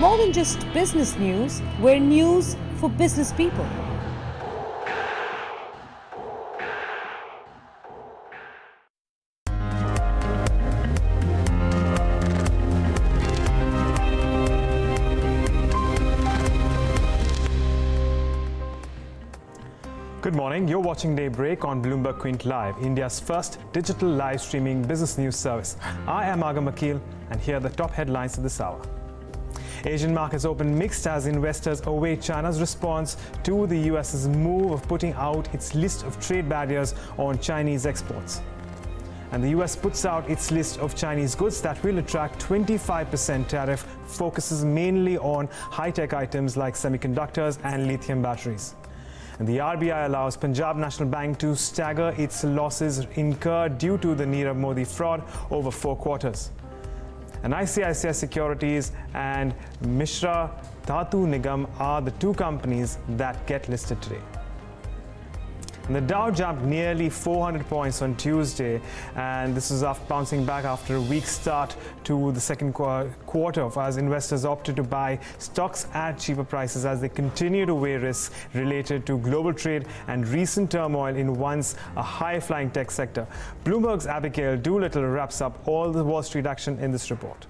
More than just business news, we're news for business people. Good morning. You're watching DayBreak on Bloomberg Quint Live, India's first digital live streaming business news service. I am Agam Akil, and here are the top headlines of this hour. Asian markets open mixed as investors await China's response to the US's move of putting out its list of trade barriers on Chinese exports. And the US puts out its list of Chinese goods that will attract 25% tariff, focuses mainly on high-tech items like semiconductors and lithium batteries. And the RBI allows Punjab National Bank to stagger its losses incurred due to the Nirav Modi fraud over 4 quarters. And ICICI Securities and Mishra Dhatu Nigam are the 2 companies that get listed today. And the Dow jumped nearly 400 points on Tuesday, and this is after bouncing back after a weak start to the second quarter as investors opted to buy stocks at cheaper prices as they continue to weigh risks related to global trade and recent turmoil in once a high-flying tech sector. Bloomberg's Abigail Doolittle wraps up all the Wall Street action in this report.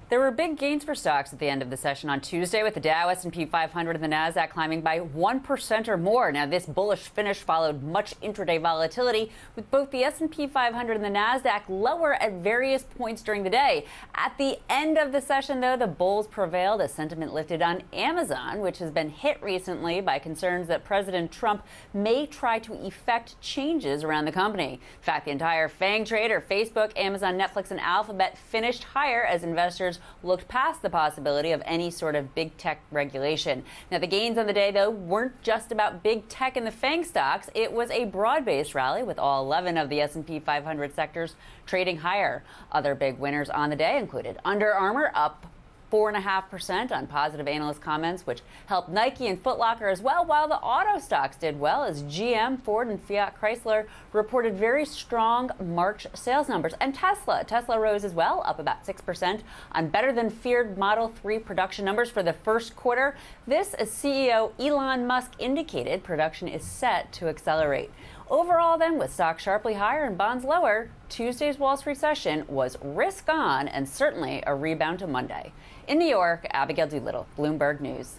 There were big gains for stocks at the end of the session on Tuesday, with the Dow, S&P 500, and the Nasdaq climbing by 1% or more. Now, this bullish finish followed much intraday volatility, with both the S&P 500 and the Nasdaq lower at various points during the day. At the end of the session, though, the bulls prevailed as sentiment lifted on Amazon, which has been hit recently by concerns that President Trump may try to effect changes around the company. In fact, the entire FANG trader, Facebook, Amazon, Netflix, and Alphabet finished higher as investors looked past the possibility of any sort of big tech regulation. Now, the gains on the day, though, weren't just about big tech in the FANG stocks. It was a broad-based rally, with all 11 of the S&P 500 sectors trading higher. Other big winners on the day included Under Armour, up 4.5% on positive analyst comments, which helped Nike and Foot Locker as well, while the auto stocks did well as GM, Ford, and Fiat Chrysler reported very strong March sales numbers. And Tesla rose as well, up about 6% on better than feared Model 3 production numbers for the first quarter. This, as CEO Elon Musk indicated, production is set to accelerate. Overall, then, with stocks sharply higher and bonds lower, Tuesday's Wall Street session was risk on and certainly a rebound to Monday. In New York, Abigail Doolittle, Bloomberg News.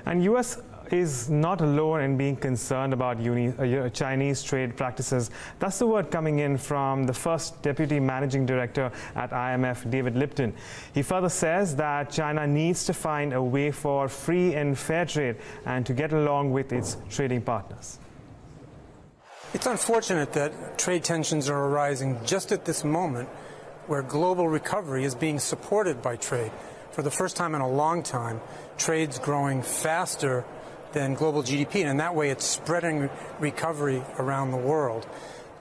And U.S. is not alone in being concerned about Chinese trade practices. That's the word coming in from the first Deputy Managing Director at IMF, David Lipton. He further says that China needs to find a way for free and fair trade and to get along with its trading partners. It's unfortunate that trade tensions are arising just at this moment where global recovery is being supported by trade. For the first time in a long time, trade's growing faster than global GDP, and in that way it's spreading recovery around the world.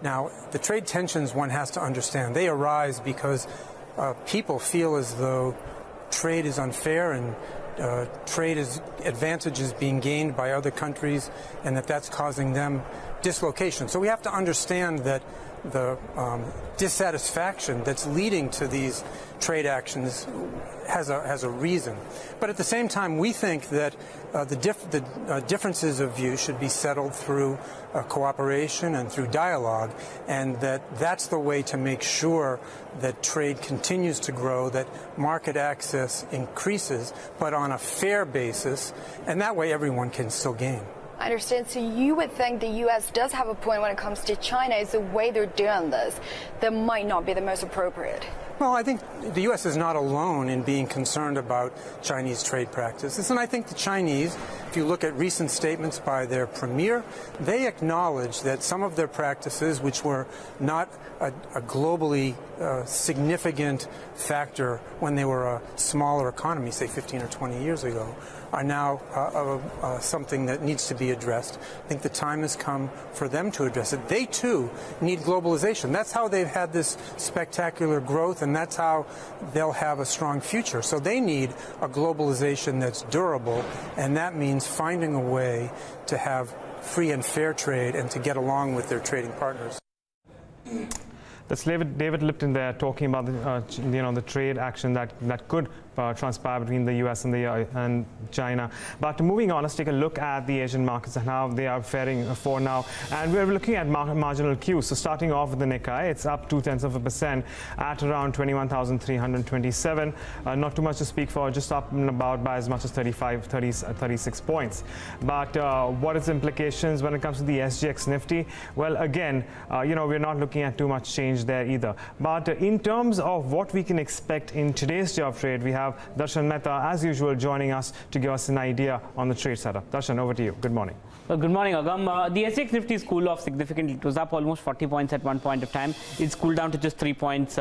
Now, the trade tensions, one has to understand, they arise because people feel as though trade is unfair and trade advantages being gained by other countries, and that's causing them dislocation. So we have to understand that the dissatisfaction that's leading to these trade actions has a reason. But at the same time, we think that the differences of view should be settled through cooperation and through dialogue, and that's the way to make sure that trade continues to grow, that market access increases, but on a fair basis, and that way everyone can still gain. I understand. So you would think the U.S. does have a point when it comes to China. Is the way they're doing this that might not be the most appropriate? Well, I think the U.S. is not alone in being concerned about Chinese trade practices. And I think the Chinese, if you look at recent statements by their premier, they acknowledge that some of their practices, which were not a globally significant factor when they were a smaller economy, say 15 or 20 years ago, are now something that needs to be addressed. I think the time has come for them to address it. They, too, need globalization. That's how they've had this spectacular growth, and that's how they'll have a strong future. So they need a globalization that's durable, and that means finding a way to have free and fair trade and to get along with their trading partners. That's David Lipton there talking about the trade action that could transpire between the US and China. But moving on, let's take a look at the Asian markets and how they are faring for now. And we're looking at marginal cues. So starting off with the Nikkei, it's up 0.2% at around 21,327. Not too much to speak for, just up and about by as much as 36 points. But what is the implications when it comes to the SGX Nifty? Well, again, we're not looking at too much change there either. But in terms of what we can expect in today's day of trade, we have Darshan Mehta, as usual, joining us to give us an idea on the trade setup. Darshan, over to you. Good morning. Well, good morning, Agam. The SGX Nifty cooled off significantly. It was up almost 40 points at one point of time. It's cooled down to just 3 points,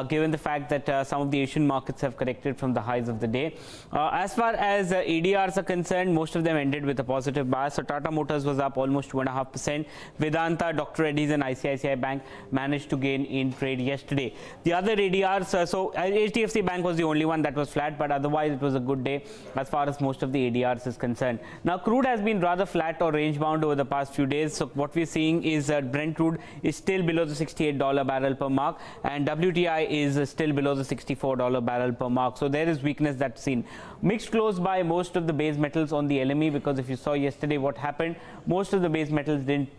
given the fact that some of the Asian markets have corrected from the highs of the day. As far as ADRs are concerned, most of them ended with a positive bias. So Tata Motors was up almost 2.5%. Vedanta, Dr. Reddy's and ICICI Bank managed to gain in trade yesterday. The other ADRs, so HDFC Bank was the only one that was flat, but otherwise it was a good day as far as most of the ADRs is concerned. Now, crude has been rather flat or range bound over the past few days. So what we're seeing is that Brent crude is still below the $68 barrel per mark, and WTI is still below the $64 barrel per mark. So there is weakness that's seen. Mixed close by most of the base metals on the LME, because if you saw yesterday what happened, most of the base metals didn't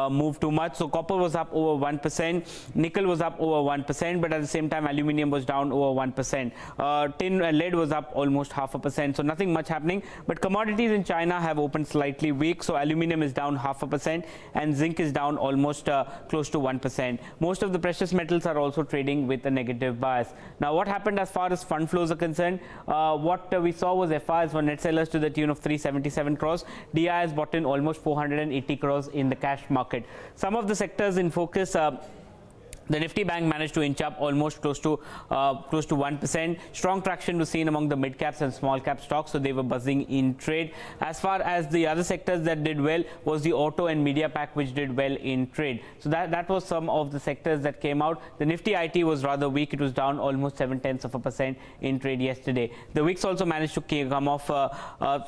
move too much. So copper was up over 1%, nickel was up over 1%, but at the same time aluminium was down over 1%. Tin and lead was up almost 0.5%, so nothing much happening. But commodities in China have opened slightly weak, so aluminium is down 0.5% and zinc is down almost close to 1%. Most of the precious metals are also trading with a negative bias. Now, what happened as far as fund flows are concerned? What we saw was FIs were net sellers to the tune of 377 crores. DI has bought in almost 480 crores in the cash market. Some of the sectors in focus, the Nifty Bank managed to inch up almost close to 1%. Strong traction was seen among the mid caps and small cap stocks, so they were buzzing in trade. As far as the other sectors that did well was the auto and media pack, which did well in trade. So that was some of the sectors that came out. The Nifty IT was rather weak. It was down almost 0.7% in trade yesterday. The VIX also managed to come off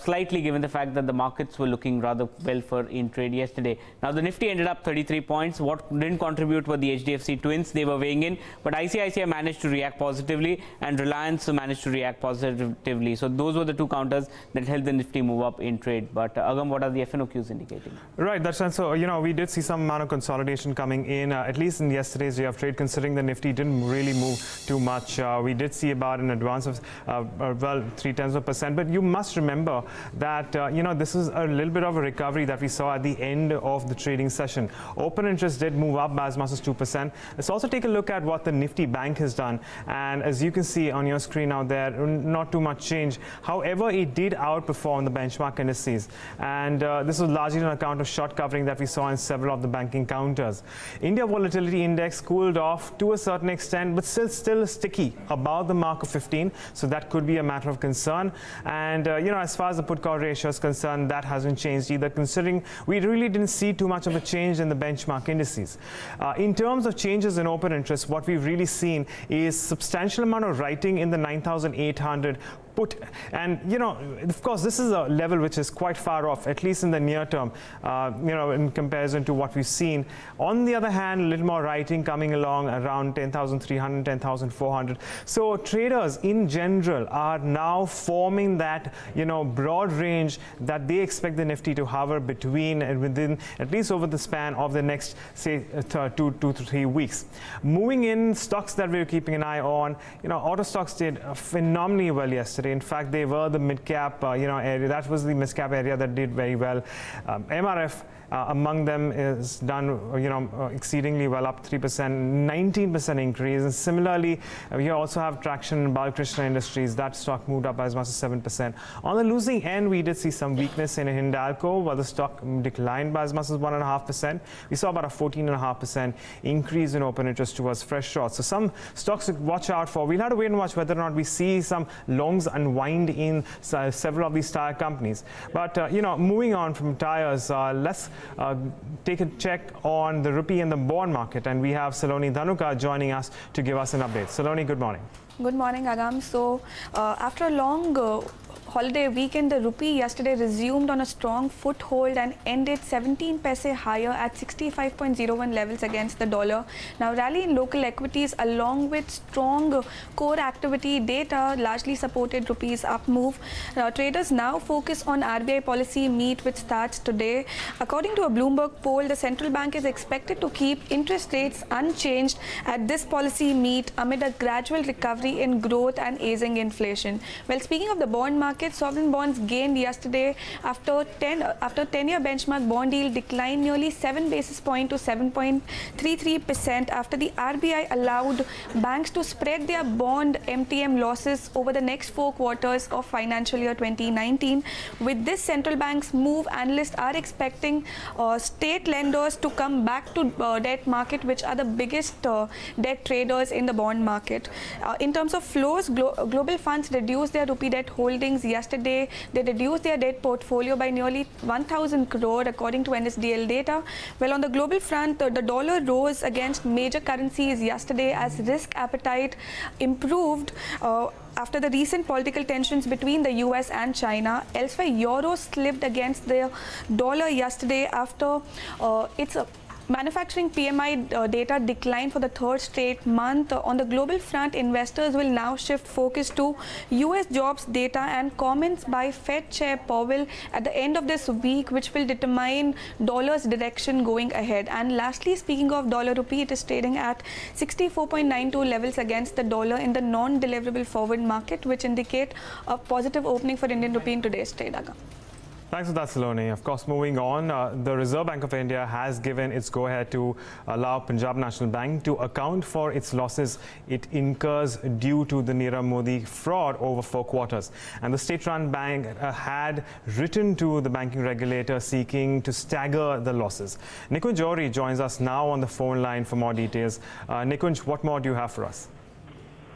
slightly, given the fact that the markets were looking rather well for in trade yesterday. Now, the Nifty ended up 33 points. What didn't contribute were the HDFC twins. They were weighing in, but ICICI managed to react positively and Reliance managed to react positively. So those were the two counters that helped the Nifty move up in trade. But Agam, what are the FNOQs indicating? Right, that's right. So we did see some amount of consolidation coming in, at least in yesterday's day of trade, considering the Nifty didn't really move too much. We did see about an advance of well, 0.3%, but you must remember that this is a little bit of a recovery that we saw at the end of the trading session. Open interest did move up by as much as 2%. Let's also take a look at what the Nifty Bank has done, and as you can see on your screen out there, not too much change. However, it did outperform the benchmark indices, and this was largely on account of short covering that we saw in several of the banking counters. India Volatility Index cooled off to a certain extent, but still sticky above the mark of 15, so that could be a matter of concern. And as far as the put call ratio is concerned, that hasn't changed either, considering we really didn't see too much of a change in the benchmark indices. In terms of changes in open interest, what we've really seen is substantial amount of writing in the 9,800 put, and of course this is a level which is quite far off, at least in the near term, in comparison to what we've seen. On the other hand, a little more writing coming along around 10,300, 10,400. So traders in general are now forming that broad range that they expect the Nifty to hover between and within, at least over the span of the next, say, 2 to 3 weeks. Moving in stocks that we're keeping an eye on, auto stocks did phenomenally well yesterday. In fact, they were the mid-cap, area. That was the mid-cap area that did very well. MRF among them is done, exceedingly well, up 3%, 19% increase. And similarly, we also have traction in Balkrishna Industries. That stock moved up by as much as 7%. On the losing end, we did see some weakness in Hindalco, while the stock declined by as much as 1.5%. We saw about a 14.5% increase in open interest towards fresh shorts. So some stocks to watch out for. We'll have to wait and watch whether or not we see some longs unwind in several of these tire companies. But moving on from tires, let's take a check on the rupee and the bond market, and we have Saloni Dhanuka joining us to give us an update. Saloni, good morning. Good morning, Agam. So, after a long holiday weekend, the rupee yesterday resumed on a strong foothold and ended 17 paise higher at 65.01 levels against the dollar. Now, rally in local equities along with strong core activity data largely supported rupee's up move. Traders now focus on RBI policy meet which starts today. According to a Bloomberg poll, the central bank is expected to keep interest rates unchanged at this policy meet amid a gradual recovery in growth and easing inflation. Well, speaking of the bond market, sovereign bonds gained yesterday after 10-year benchmark bond yield declined nearly 7 basis points to 7.33% after the RBI allowed banks to spread their bond MTM losses over the next 4 quarters of financial year 2019. With this central bank's move, analysts are expecting state lenders to come back to debt market, which are the biggest debt traders in the bond market. In terms of flows, global funds reduced their rupee debt holdings yesterday. They reduced their debt portfolio by nearly 1,000 crore according to NSDL data. Well, on the global front, the dollar rose against major currencies yesterday as risk appetite improved after the recent political tensions between the US and China. Elsewhere, euro slipped against the dollar yesterday after its manufacturing PMI data declined for the third straight month. On the global front, investors will now shift focus to US jobs data and comments by Fed Chair Powell at the end of this week, which will determine dollar's direction going ahead. And lastly, speaking of dollar rupee, it is trading at 64.92 levels against the dollar in the non-deliverable forward market, which indicate a positive opening for Indian rupee in today's trade. Thanks for that, Saloni. Of course, moving on, the Reserve Bank of India has given its go-ahead to allow Punjab National Bank to account for its losses it incurs due to the Nirav Modi fraud over 4 quarters. And the state-run bank had written to the banking regulator seeking to stagger the losses. Nikunj Johri joins us now on the phone line for more details. Nikunj, what more do you have for us?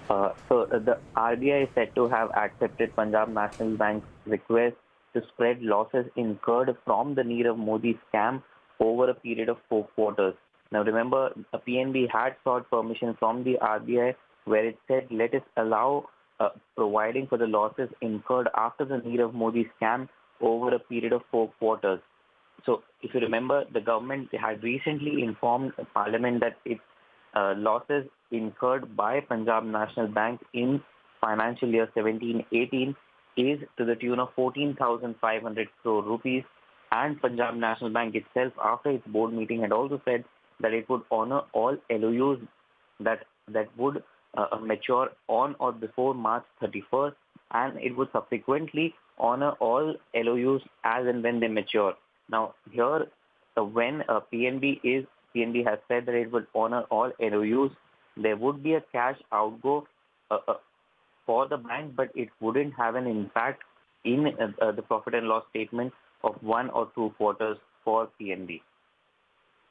So the RBI is said to have accepted Punjab National Bank's request to spread losses incurred from the Nirav Modi scam over a period of 4 quarters. Now remember, the PNB had sought permission from the RBI where it said, let us allow providing for the losses incurred after the Nirav Modi scam over a period of 4 quarters. So if you remember, the government had recently informed Parliament that its losses incurred by Punjab National Bank in financial year 17-18 is to the tune of 14,500 crore rupees, and Punjab National Bank itself, after its board meeting, had also said that it would honor all LOUs that would mature on or before March 31st, and it would subsequently honor all LOUs as and when they mature. Now here, when PNB has said that it would honor all LOUs, there would be a cash outgo for the bank, but it wouldn't have an impact in the profit and loss statement of 1 or 2 quarters for PNB.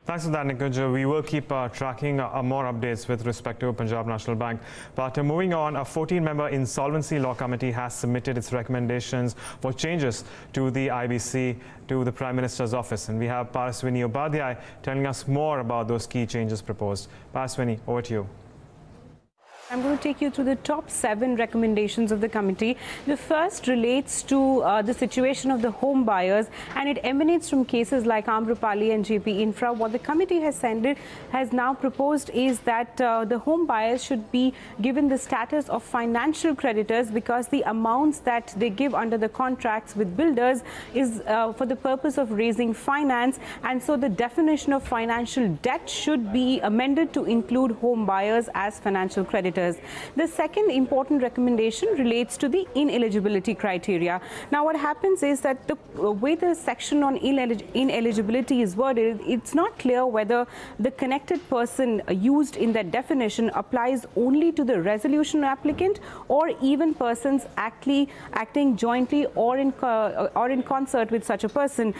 Thanks for that, Nikunj. We will keep tracking more updates with respect to Punjab National Bank. But moving on, a 14-member insolvency law committee has submitted its recommendations for changes to the IBC to the Prime Minister's office. And we have Paraswini Upadhyay telling us more about those key changes proposed. Paraswini, over to you. I'm going to take you through the top 7 recommendations of the committee. The first relates to the situation of the home buyers, and it emanates from cases like Amrapali and JP Infra. What the committee has now proposed is that the home buyers should be given the status of financial creditors because the amounts that they give under the contracts with builders is for the purpose of raising finance, and so the definition of financial debt should be amended to include home buyers as financial creditors. The second important recommendation relates to the ineligibility criteria. Now, what happens is that the way the section on ineligibility is worded, it's not clear whether the connected person used in that definition applies only to the resolution applicant or even persons acting jointly or in concert with such a person.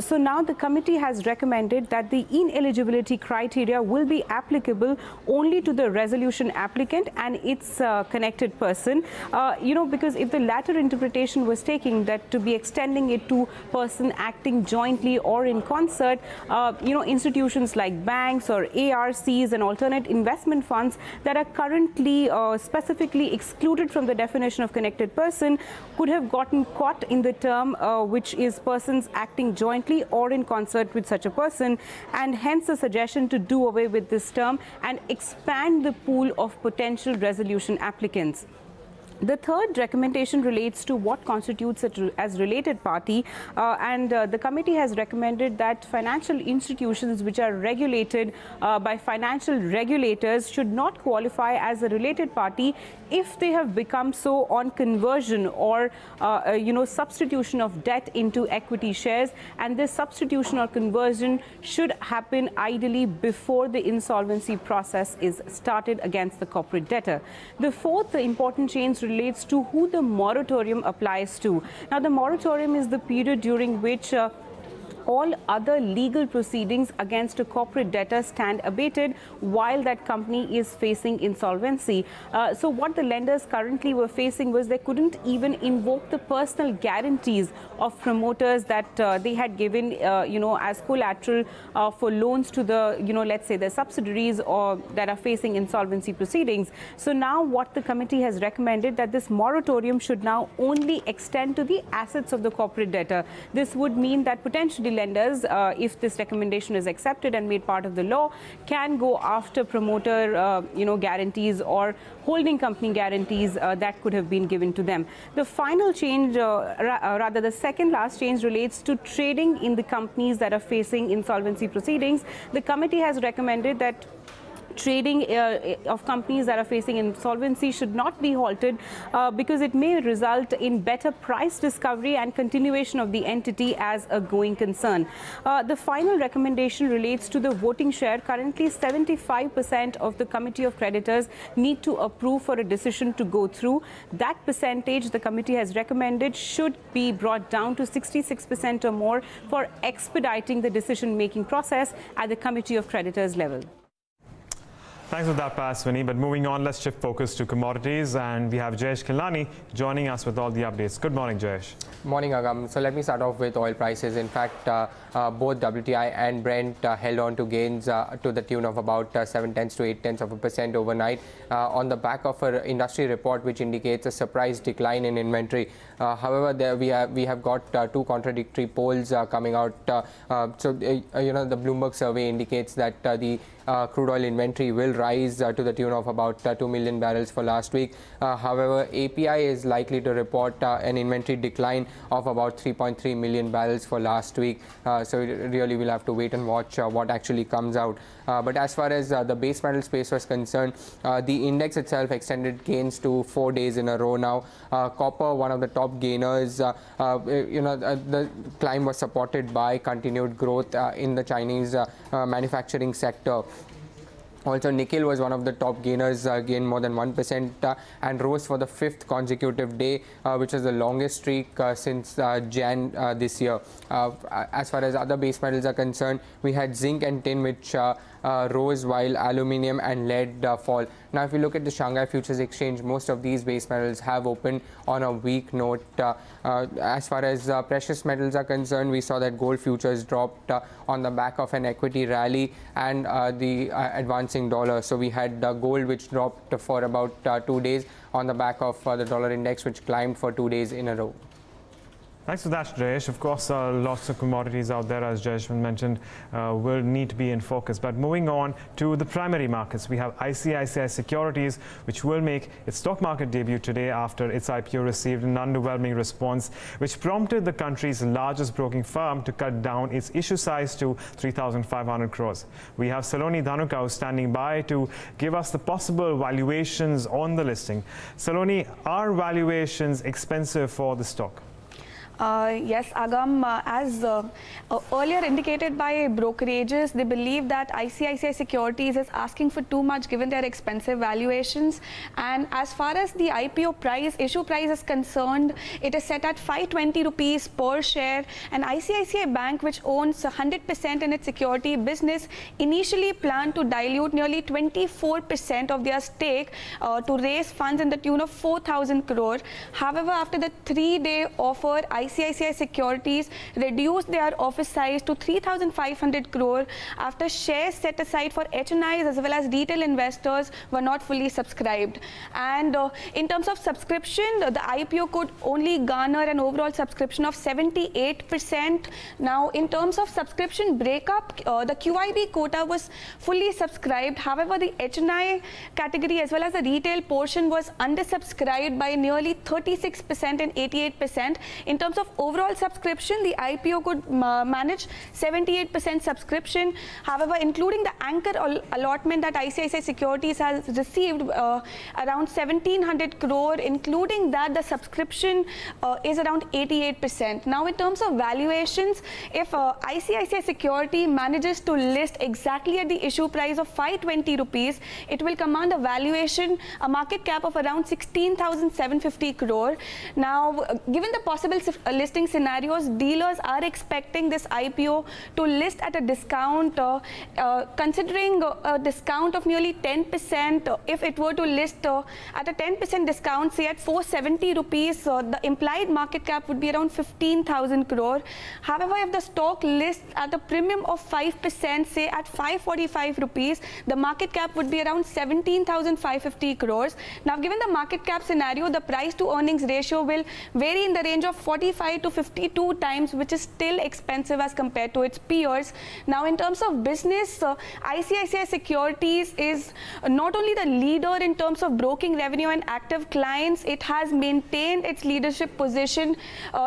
So now the committee has recommended that the ineligibility criteria will be applicable only to the resolution applicant applicant and its connected person, because if the latter interpretation was taking that to be extending it to person acting jointly or in concert, institutions like banks or ARCs and alternate investment funds that are currently specifically excluded from the definition of connected person could have gotten caught in the term which is persons acting jointly or in concert with such a person, and hence a suggestion to do away with this term and expand the pool of potential resolution applicants. The third recommendation relates to what constitutes it as related party, and the committee has recommended that financial institutions which are regulated by financial regulators should not qualify as a related party if they have become so on conversion or substitution of debt into equity shares, and this substitution or conversion should happen ideally before the insolvency process is started against the corporate debtor. The fourth important change relates to who the moratorium applies to. Now, the moratorium is the period during which all other legal proceedings against a corporate debtor stand abated while that company is facing insolvency. So what the lenders currently were facing was they couldn't even invoke the personal guarantees of promoters that they had given, as collateral for loans to the, let's say the subsidiaries or that are facing insolvency proceedings. So now what the committee has recommended that this moratorium should now only extend to the assets of the corporate debtor. This would mean that potentially lenders, if this recommendation is accepted and made part of the law, can go after promoter, guarantees or holding company guarantees that could have been given to them. The final change, rather the second last change, relates to trading in the companies that are facing insolvency proceedings. The committee has recommended that trading of companies that are facing insolvency should not be halted because it may result in better price discovery and continuation of the entity as a going concern. The final recommendation relates to the voting share. Currently, 75% of the committee of creditors need to approve for a decision to go through. That percentage the committee has recommended should be brought down to 66% or more for expediting the decision-making process at the committee of creditors level. Thanks for that, Paswini. But moving on, let's shift focus to commodities, and we have Jayesh Khilani joining us with all the updates. Good morning, Jayesh. Morning, Agam. So let me start off with oil prices. In fact, both WTI and Brent held on to gains to the tune of about 0.7 to 0.8% overnight on the back of an industry report which indicates a surprise decline in inventory. However, there we have got two contradictory polls coming out. The Bloomberg survey indicates that the crude oil inventory will rise to the tune of about 2 million barrels for last week. However, API is likely to report an inventory decline of about 3.3 million barrels for last week. So really we'll have to wait and watch what actually comes out. But as far as the base metal space was concerned, the index itself extended gains to 4 days in a row now. Copper, one of the top gainers, the climb was supported by continued growth in the Chinese manufacturing sector. Also, nickel was one of the top gainers, gained more than 1% and rose for the 5th consecutive day, which is the longest streak since Jan this year. As far as other base metals are concerned, we had zinc and tin which rose while aluminium and lead fall. Now, if you look at the Shanghai Futures Exchange, most of these base metals have opened on a weak note. As far as precious metals are concerned, we saw that gold futures dropped on the back of an equity rally and the advancing dollar. So we had gold which dropped for about 2 days on the back of the dollar index which climbed for 2 days in a row. Thanks for that, Jayesh. Of course, lots of commodities out there, as Jayesh mentioned, will need to be in focus. But moving on to the primary markets, we have ICICI Securities, which will make its stock market debut today after its IPO received an underwhelming response, which prompted the country's largest broking firm to cut down its issue size to 3,500 crores. We have Saloni Dhanukau standing by to give us the possible valuations on the listing. Saloni, are valuations expensive for the stock? Yes, Agam, as earlier indicated by brokerages, they believe that ICICI Securities is asking for too much given their expensive valuations. And as far as the IPO price, issue price is concerned, it is set at 520 rupees per share. And ICICI Bank, which owns 100% in its security business, initially planned to dilute nearly 24% of their stake to raise funds in the tune of 4,000 crore. However, after the 3-day offer, ICICI Securities reduced their office size to 3,500 crore after shares set aside for HNIs as well as retail investors were not fully subscribed. And in terms of subscription, the IPO could only garner an overall subscription of 78%. Now, in terms of subscription breakup, the QIB quota was fully subscribed. However, the HNI category as well as the retail portion was undersubscribed by nearly 36% and 88%. In terms of overall subscription, the IPO could manage 78% subscription. However, including the anchor allotment that ICICI Securities has received, around 1,700 crore, including that, the subscription is around 88%. Now, in terms of valuations, if ICICI Security manages to list exactly at the issue price of 520 rupees, it will command a valuation, a market cap of around 16,750 crore. Now, given the possible listing scenarios, dealers are expecting this IPO to list at a discount, considering a discount of nearly 10%. If it were to list at a 10% discount, say at 470 rupees, the implied market cap would be around 15,000 crore. However, if the stock lists at a premium of 5%, say at 545 rupees, the market cap would be around 17,550 crores. Now, given the market cap scenario, the price to earnings ratio will vary in the range of 45 to 52 times, which is still expensive as compared to its peers. Now, in terms of business, ICICI Securities is not only the leader in terms of broking revenue and active clients, it has maintained its leadership position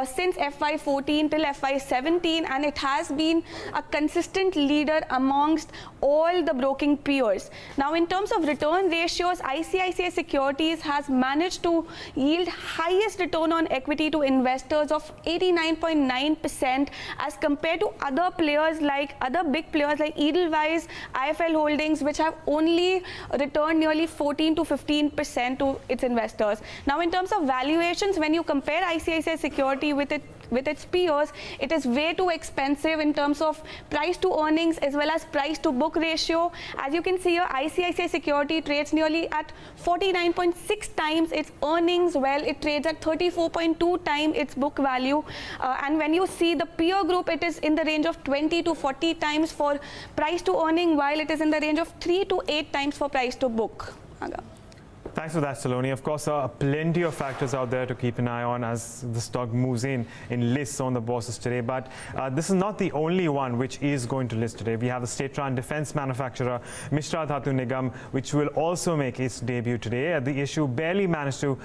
since FY14 till FY17, and it has been a consistent leader amongst all the broking peers. Now, in terms of return ratios, ICICI Securities has managed to yield highest return on equity to investors of 89.9% as compared to other players like other big players like Edelweiss, IFL Holdings, which have only returned nearly 14 to 15% to its investors. Now, in terms of valuations, when you compare ICICI Security with its peers, it is way too expensive in terms of price to earnings as well as price to book ratio. As you can see here, ICICI Security trades nearly at 49.6 times its earnings, while it trades at 34.2 times its book value. And when you see the peer group, it is in the range of 20 to 40 times for price to earning, while it is in the range of 3 to 8 times for price to book. Thanks for that, Saloni. Of course, plenty of factors out there to keep an eye on as the stock moves in lists on the bourses today. But this is not the only one which is going to list today. We have the state-run defense manufacturer Mishra Dhatu Nigam, which will also make its debut today. The issue barely managed to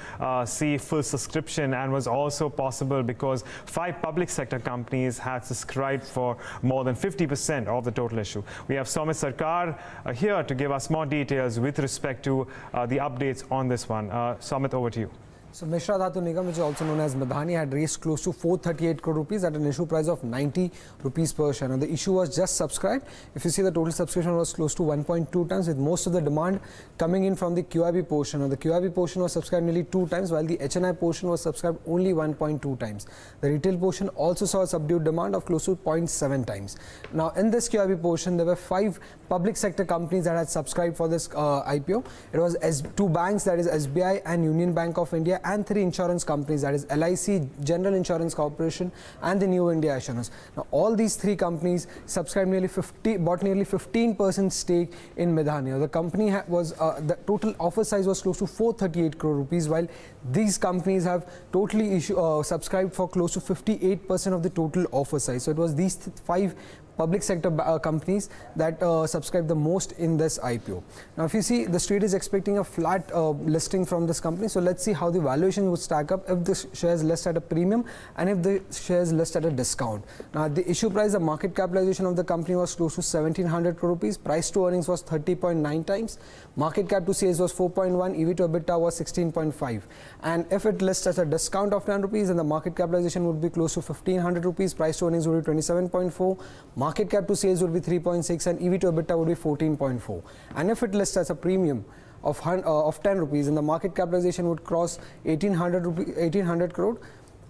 see full subscription and was also possible because 5 public sector companies had subscribed for more than 50% of the total issue. We have Somit Sarkar here to give us more details with respect to the updates on this one. Somit, over to you. So Mishra Dhatu Nigam, which is also known as Midhani, had raised close to 438 crore rupees at an issue price of 90 rupees per share. Now, the issue was just subscribed. If you see, the total subscription was close to 1.2 times, with most of the demand coming in from the QIB portion. Now, the QIB portion was subscribed nearly 2 times, while the HNI portion was subscribed only 1.2 times. The retail portion also saw a subdued demand of close to 0.7 times. Now, in this QIB portion, there were 5 public sector companies that had subscribed for this IPO. It was 2 banks, that is SBI and Union Bank of India, and 3 insurance companies, that is LIC, General Insurance Corporation, and the New India Assurance. Now, all these 3 companies subscribed bought nearly 15% stake in Midhani. Now, the company was the total offer size was close to 438 crore rupees, while these companies have totally subscribed for close to 58% of the total offer size. So it was these 5 public sector companies that subscribe the most in this IPO. Now, if you see, the street is expecting a flat listing from this company. So let's see how the valuation would stack up if the shares list at a premium and if the shares list at a discount. Now, the issue price, the market capitalization of the company was close to 1700 crore rupees. Price to earnings was 30.9 times. Market cap to sales was 4.1. EV to EBITDA was 16.5. And if it lists at a discount of 10 rupees, then the market capitalization would be close to 1500 rupees. Price to earnings would be 27.4. Market cap to sales would be 3.6 and EV to EBITDA would be 14.4. And if it lists as a premium of 10 rupees, then the market capitalization would cross 1800 crore.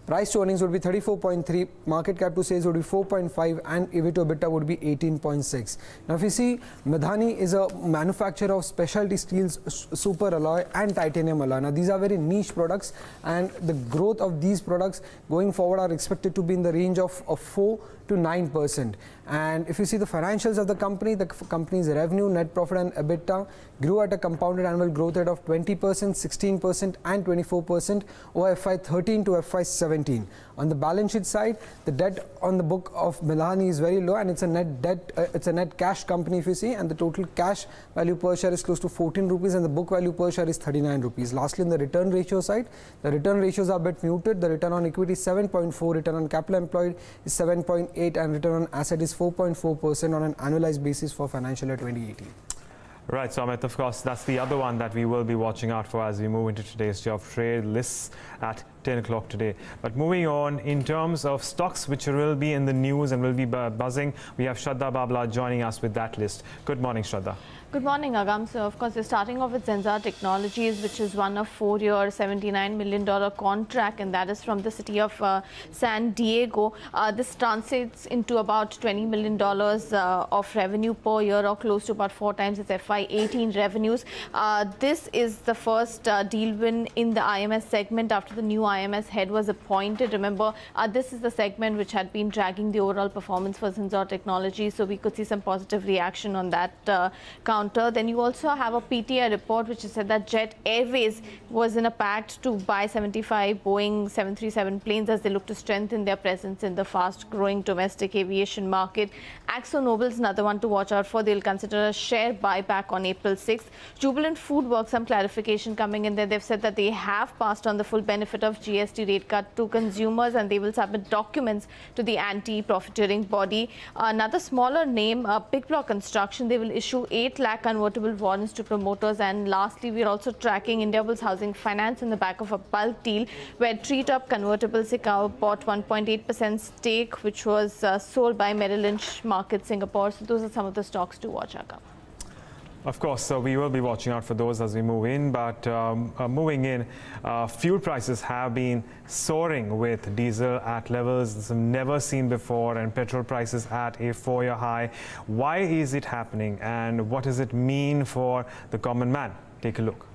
Price to earnings would be 34.3, market cap to sales would be 4.5 and EV to EBITDA would be 18.6. Now, if you see, Midhani is a manufacturer of specialty steels, super alloy and titanium alloy. Now, these are very niche products and the growth of these products going forward are expected to be in the range of 4 to 9%. And if you see the financials of the company's revenue, net profit and EBITDA grew at a compounded annual growth rate of 20%, 16% and 24% over FY13 to FY17. On the balance sheet side, the debt on the book of Midhani is very low and it's a net debt, it's a net cash company if you see, and the total cash value per share is close to 14 rupees and the book value per share is 39 rupees. Lastly, in the return ratio side, the return ratios are a bit muted. The return on equity is 7.4, return on capital employed is 7.8 and return on asset is 4.4% on an annualized basis for financial year 2018. Right, so Amit, of course, that's the other one that we will be watching out for as we move into today's day of trade lists at 10 o'clock today. But moving on, in terms of stocks which will be in the news and will be buzzing, we have Shraddha Babla joining us with that list. Good morning, Shraddha. Good morning, Agam. So, of course, we're starting off with Zensar Technologies, which is won a 4-year, $79 million contract, and that is from the city of San Diego. This translates into about $20 million of revenue per year, or close to about 4 times its FY18 revenues. This is the first deal win in the IMS segment after the new IMS head was appointed. Remember, this is the segment which had been dragging the overall performance for Zensar Technologies, so we could see some positive reaction on that counter. Then you also have a PTI report which said that Jet Airways was in a pact to buy 75 Boeing 737 planes as they look to strengthen their presence in the fast-growing domestic aviation market. AkzoNobel is another one to watch out for. They'll consider a share buyback on April 6th. Jubilant FoodWorks, some clarification coming in there. They've said that they have passed on the full benefit of GST rate cut to consumers and they will submit documents to the anti-profiteering body. Another smaller name, Big Block Construction, they will issue 8 lakh convertible warrants to promoters. And lastly, we are also tracking Indiabulls Housing Finance in the back of a bulk deal where Treetop Convertible Singapore bought 1.8% stake, which was sold by Merrill Lynch Market Singapore. So those are some of the stocks to watch, Agam. Of course, so we will be watching out for those as we move in, but moving in, fuel prices have been soaring with diesel at levels never seen before and petrol prices at a 4-year high. Why is it happening and what does it mean for the common man? Take a look.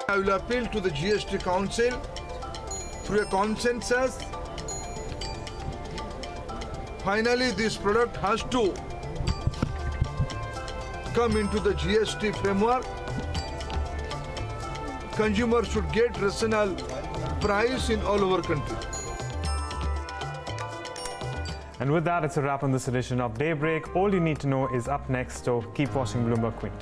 I will appeal to the GST Council through a consensus. Finally, this product has to come into the GST framework. Consumers should get rational price in all over country. And with that, it's a wrap on this edition of Daybreak. All you need to know is up next, so keep watching Bloomberg Quint.